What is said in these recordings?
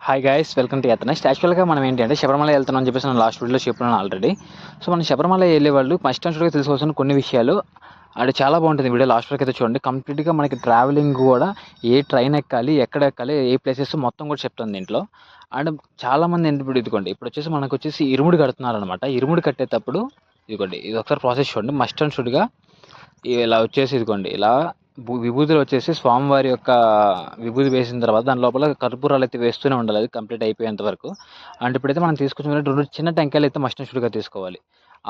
Hi guys, welcome to యత్నెస్ట్. యాక్చువల్గా మనం ఏంటంటే శబరిమల వెళ్తున్నాం అని చెప్పేసి నేను లాస్ట్ వీడియోలో చెప్పినాను ఆల్రెడీ. సో మనం శబరిమల వెళ్ళే వాళ్ళు ఫస్ట్ అండ్ షూర్గా తెలుసుకోవాల్సిన కొన్ని విషయాలు అది చాలా బాగుంటుంది. వీడియో లాస్ట్ వరకు అయితే చూడండి. కంప్లీట్గా మనకి ట్రావెలింగ్ కూడా ఏ ట్రైన్ ఎక్కాలి, ఎక్కడ ఎక్కాలి, ఏ ప్లేసెస్ మొత్తం కూడా చెప్తుంది దీంట్లో. అండ్ చాలామంది ఇప్పుడు ఇదిగోండి, ఇప్పుడు వచ్చేసి మనకు వచ్చేసి ఇరుముడి కడుతున్నారు అనమాట. ఇరుముడి కట్టేటప్పుడు ఇదిగోండి, ఇది ఒకసారి ప్రాసెస్ చూడండి. మస్ట్ అండ్ షుడ్గా ఇలా వచ్చేసి ఇదిగోండి, ఇలా విభూతులు వచ్చేసి స్వామివారి యొక్క విభూతి వేసిన తర్వాత దాని లోపల కర్పూరాలు అయితే వేస్తూనే ఉండాలి, అది కంప్లీట్ అయిపోయేంత వరకు. అండ్ ఇప్పుడైతే మనం తీసుకొచ్చిన 2 చిన్న టెంకాయలు అయితే మస్ట్ అండ్ షుడ్గా తీసుకోవాలి.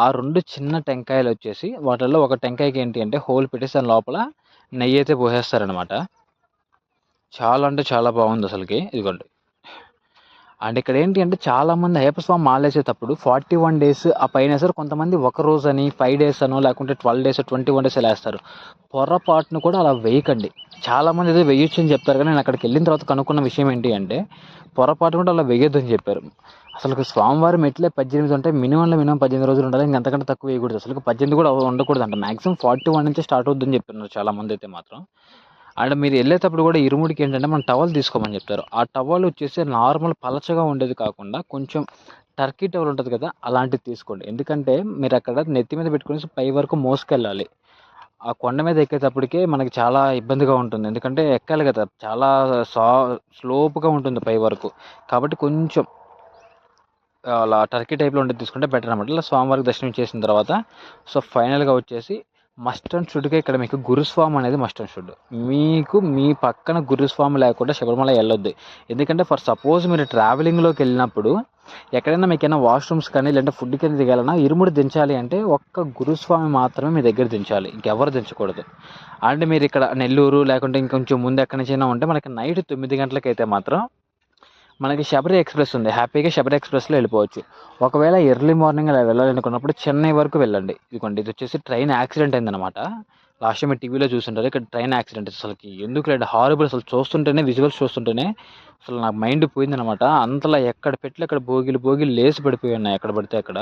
ఆ 2 చిన్న టెంకాయలు వచ్చేసి వాటిల్లో ఒక టెంకాయకి ఏంటి అంటే హోల్ పెట్టేసి దాని లోపల నెయ్యి అయితే పోసేస్తారనమాట. చాలా అంటే చాలా బాగుంది అసలుకి. ఇదిగోండి, అండ్ ఇక్కడ ఏంటి అంటే చాలామంది అయ్యప్ప స్వామి మాలేసేటప్పుడు 41 డేస్ ఆ పైన వేస్తారు. కొంతమంది ఒక రోజు అని 5 డేస్ అనో లేకుంటే 12 డేస్ 21 డేస్ ఇలా వేస్తారు. పొరపాటును కూడా అలా వేయకండి. చాలామంది ఏదో వేయొచ్చు అని చెప్తారు, కానీ నేను అక్కడికి వెళ్ళిన తర్వాత కనుక్కున్న విషయం ఏంటి అంటే పొరపాటు కూడా అలా వేయొద్దు అని చెప్పారు. అసలు స్వామివారి మెట్లే 18 ఉంటాయి, మినిమం 18 రోజులు ఉండాలి, ఇంకంతకంటే తక్కువ వేయకూడదు. అసలు 18 కూడా ఉండకూడదు అంట. మాక్సిమం 41 నుంచి స్టార్ట్ అవుతుందని చెప్తున్నారు చాలామంది అయితే మాత్రం. అండ్ మీరు వెళ్ళేటప్పుడు కూడా ఇరుముడికి ఏంటంటే మనం టవల్ తీసుకోమని చెప్తారు. ఆ టవల్ వచ్చేసి నార్మల్ పలచగా ఉండేది కాకుండా కొంచెం టర్కీ టవల్ ఉంటుంది కదా, అలాంటిది తీసుకోండి. ఎందుకంటే మీరు అక్కడ నెత్తి మీద పెట్టుకుని పై వరకు మోసుకెళ్ళాలి. ఆ కొండ మీద ఎక్కేటప్పటికే మనకి చాలా ఇబ్బందిగా ఉంటుంది, ఎందుకంటే ఎక్కాలి కదా, చాలా స్లోప్గా ఉంటుంది పై వరకు. కాబట్టి కొంచెం అలా టర్కీ టైప్లో ఉండేది తీసుకుంటే బెటర్ అనమాట. ఇలా స్వామివారికి దర్శనం చేసిన తర్వాత సో ఫైనల్గా వచ్చేసి మస్ట్ అండ్ షుడ్గా ఇక్కడ మీకు గురుస్వామి అనేది మస్ట్ అండ్ షుడ్. మీకు మీ పక్కన గురుస్వామి లేకుండా శబరిమల వెళ్ళొద్దు. ఎందుకంటే ఫర్ సపోజ్ మీరు ట్రావెలింగ్లోకి వెళ్ళినప్పుడు ఎక్కడైనా మీకైనా వాష్రూమ్స్ కానీ లేదంటే ఫుడ్ కింద దిగాలన్నా ఇరుముడి దించాలి అంటే ఒక్క గురుస్వామి మాత్రమే మీ దగ్గర దించాలి, ఇంకెవరు దించకూడదు. అండ్ మీరు ఇక్కడ నెల్లూరు లేకుంటే ఇంకొంచెం ముందు ఎక్కడి నుంచైనా ఉంటే మనకి నైట్ 9 గంటలకైతే మాత్రం మనకి శబరి ఎక్స్ప్రెస్ ఉంది. హ్యాపీగా శబరి ఎక్స్ప్రెస్లో వెళ్ళిపోవచ్చు. ఒకవేళ ఎర్లీ మార్నింగ్ అలా వెళ్ళాలనుకున్నప్పుడు చెన్నై వరకు వెళ్ళండి. ఇదిగోండి, ఇది వచ్చేసి ట్రైన్ యాక్సిడెంట్ అయిందనమాట. లాస్ట్ టైం మీరు టీవీలో చూస్తుంటారు. ఇక్కడ ట్రైన్ యాక్సిడెంట్ అసలుకి ఎందుకు లేదు, హారబుల్. అసలు చూస్తుంటేనే విజువల్స్ చూస్తుంటేనే అసలు నాకు మైండ్ పోయిందనమాట. అంతలా ఎక్కడ పెట్టి అక్కడ బోగిలు లేసి పడిపోయి ఉన్నాయి ఎక్కడ పడితే అక్కడ.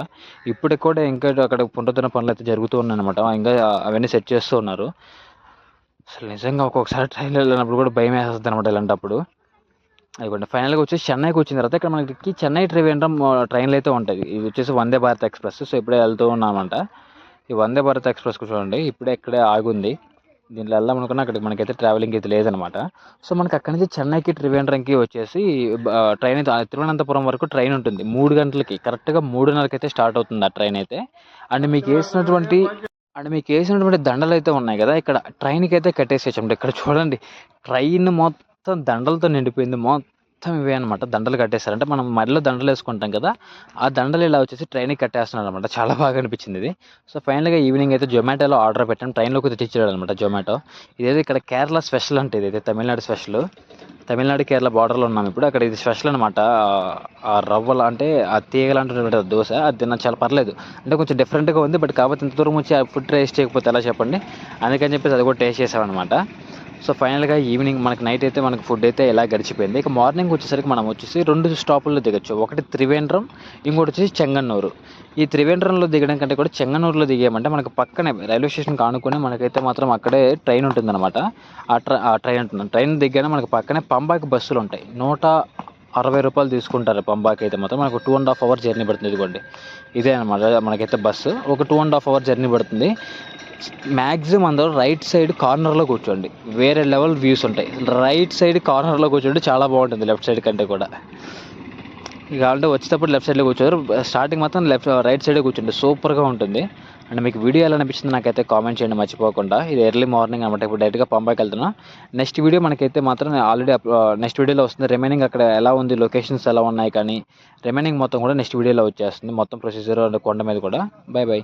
ఇప్పటికి కూడా ఇంకా అక్కడ పునరుద్ధరణ పనులు అయితే జరుగుతూ ఉన్నాయన్నమాట. ఇంకా అవన్నీ సెట్ చేస్తూ ఉన్నారు. అసలు నిజంగా ఒక్కొక్కసారి ట్రైన్లో వెళ్ళినప్పుడు కూడా భయం వేస్తుంది అనమాట ఇలాంటప్పుడు. అదిగోండి, ఫైనల్గా వచ్చేసి చెన్నైకి వచ్చిన తర్వాత ఇక్కడ మనకి చెన్నై ట్రివేండ్రం ట్రైన్లు అయితే ఉంటాయి. ఇది వచ్చేసి వందే భారత్ ఎక్స్ప్రెస్. సో ఇప్పుడే వెళ్తూ ఉన్నామంట. ఈ వందే భారత్ ఎక్స్ప్రెస్కి చూడండి, ఇప్పుడే ఇక్కడే ఆగుంది. దీంట్లో వెళ్దాం అనుకున్నా అక్కడికి మనకైతే ట్రావెలింగ్ అయితే లేదనమాట. సో మనకి అక్కడి నుంచి చెన్నైకి ట్రివేండ్రంకి వచ్చేసి ట్రైన్ అయితే తిరువనంతపురం వరకు ట్రైన్ ఉంటుంది. 3 గంటలకి కరెక్ట్గా 3:30కి అయితే స్టార్ట్ అవుతుంది ఆ ట్రైన్ అయితే. అండ్ మీకు వేసినటువంటి దండలు అయితే ఉన్నాయి కదా, ఇక్కడ ట్రైన్కి అయితే కట్టేసేయచ్చు. ఇక్కడ చూడండి, ట్రైన్ మొత్తం దండలతో నిండిపోయింది. మొత్తం ఇవే అనమాట, దండలు కట్టేస్తారు. అంటే మనం మధ్యలో దండలు వేసుకుంటాం కదా, ఆ దండలు ఇలా వచ్చేసి ట్రైన్కి కట్టేస్తున్నారు అనమాట. చాలా బాగా అనిపించింది ఇది. సో ఫైనల్గా ఈవినింగ్ అయితే జొమాటోలో ఆర్డర్ పెట్టాను, ట్రైన్లోకి తెచ్చిచ్చాడు అనమాట జొమాటో. ఇదైతే ఇక్కడ కేరళ స్పెషల్ అంటే ఇదైతే తమిళనాడు స్పెషల్. తమిళనాడు కేరళ బార్డర్లో ఉన్నాం ఇప్పుడు. అక్కడ ఇది స్పెషల్ అనమాట. ఆ రవ్వలు అంటే ఆ తీగలంటే దోశ, అది తిన్నా చాలా పర్లేదు. అంటే కొంచెం డిఫరెంట్గా ఉంది, బట్ కాకపోతే ఇంత దూరం వచ్చి ఆ ఫుడ్ టేస్ట్ చేయకపోతే ఎలా చెప్పండి. అందుకని చెప్పేసి అది కూడా టేస్ట్ చేసామన్నమాట. సో ఫైనల్గా ఈవినింగ్ మనకి నైట్ అయితే మనకి ఫుడ్ అయితే ఇలా గడిచిపోయింది. ఇక మార్నింగ్ వచ్చేసరికి మనం వచ్చేసి 2 స్టాపుల్లో దిగచ్చు. ఒకటి త్రివేంద్రం, ఇంకోటి వచ్చేసి చెంగన్నూరు. ఈ త్రివేంద్రంలో దిగడం కంటే కూడా చెంగన్నూరులో దిగామంటే మనకు పక్కనే రైల్వే స్టేషన్ కానుకొని మనకైతే మాత్రం అక్కడే ట్రైన్ ఉంటుందన్నమాట. ట్రైన్ దిగ్గానే మనకు పక్కనే పంబాకి బస్సులు ఉంటాయి. 160 రూపాయలు తీసుకుంటారు పంబాకి అయితే మాత్రం. మనకు 2.5 అవర్ జర్నీ పడుతుంది. ఇదిగోండి, ఇదే అనమాట మనకైతే బస్సు. ఒక 2.5 అవర్ జర్నీ పడుతుంది. మ్యాక్సిమం అందరూ రైట్ సైడ్ కార్నర్లో కూర్చోండి, వేరే లెవెల్ వ్యూస్ ఉంటాయి. రైట్ సైడ్ కార్నర్లో కూర్చోండి, చాలా బాగుంటుంది లెఫ్ట్ సైడ్ కంటే కూడా. ఇక అంటే వచ్చేటప్పుడు లెఫ్ట్ సైడ్లో కూర్చోరు, స్టార్టింగ్ మాత్రం రైట్ సైడే కూర్చోండి, సూపర్గా ఉంటుంది. అండ్ మీకు వీడియో ఎలా అనిపించింది నాకైతే కామెంట్ చేయండి మర్చిపోకుండా. ఇది ఎర్లీ మార్నింగ్ అనమాట. ఇప్పుడు డైరెక్ట్గా పంబాకి వెళ్తున్నా. నెక్స్ట్ వీడియో మనకైతే మాత్రం ఆల్రెడీ నెక్స్ట్ వీడియోలో వస్తుంది. రిమైనింగ్ అక్కడ ఎలా ఉంది, లొకేషన్స్ ఎలా ఉన్నాయి కానీ రిమైనింగ్ మొత్తం కూడా నెక్స్ట్ వీడియోలో వచ్చేస్తుంది, మొత్తం ప్రొసీజర్ కొండ మీద కూడా. By by.